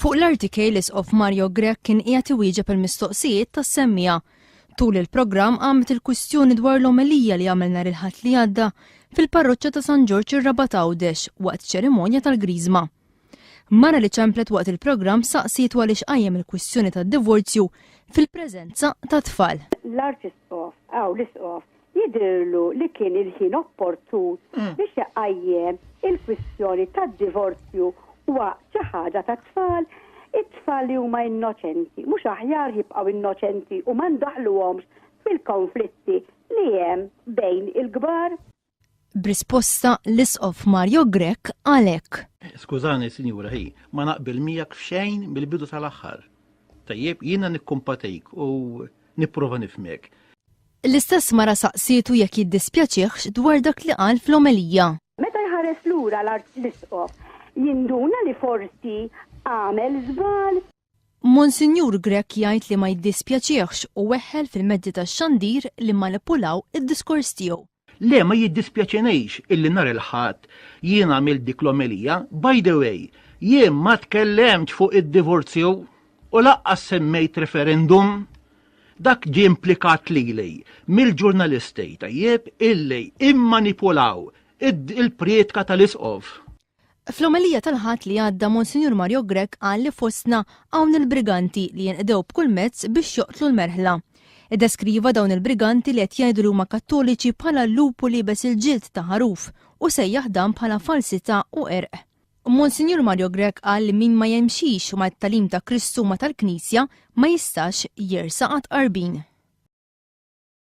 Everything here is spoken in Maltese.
Fuq l-artikels of Mario Grech kien qiegħed iwieġeb il-mistoqsijiet tas-semmija. Tul il-programm għamet il-kwistjoni dwar l-omelija li għamel nhar il-ħadd li għadda fil-parroċċa ta' San Ġorġ ir-Rabat Għawdex waqt ċerimonja tal-Griżma. Mara li ċemplet waqt il-programm saqsiet għaliex qajjem il-kwistjoni tad-divorzju fil-preżenza ta' tfal. L-Arċisqof l-Isqof jidhirlu li kien il-ħin opportun biex jaqajjem il-kwistjoni tad-divorzju waqt xi ħaġa ta' tfal. It-tfal li huma innoċenti, mhux aħjar jibqgħu innoċenti u ma ndaħluhomx fil-konflitti li hemm bejn il-kbar. B'risposta l-Isqof Mario Grech għalhekk. Skużani, Sinjura, ma naqbel miegħek f'xejn mill-bidu tal-aħħar. Tajjeb, jiena nikkumpatejk u nipprova nifhmek. L-istess mara saqsietu jekk jiddispjaċihx dwar dak li qal fl-omelija. Meta jħares lura l-Isqof, jinduna li forsi għamel żball. Monsinjur Grech jgħid li ma jiddispjaċihx u weħħel fil-mezzi tax-xandir li manipulaw id-diskors tiegħu. Le ma jiddispjaċinejx illi nhar il-ħadd jien għamil dik l-omelija, by the way, jien ma tkellemx fuq id-divorzju u laqqas semmejt referendum. Dak ġie implikat lili mill-ġurnalisti tajjeb illi immanipulaw il-prietka tal-Isqof. Fl-omelija tal-ħadd li għadda Monsinjur Mario Grech qal li fostna hawn il-briganti li jinqdew b'kull mezz biex joqtlu l-merħla. Iddeskriva dawn il-briganti li qed jgħidu li huma kattoliċi bħala lupu li bes il-ġild ta' ħaruf u sejjaħ dan bħala falsità u erq. Monsinjur Mario Grech qal li min ma jemxix ma t-talim ta' Kristu ma tal-Knisja ma jistax jersaq qarbin.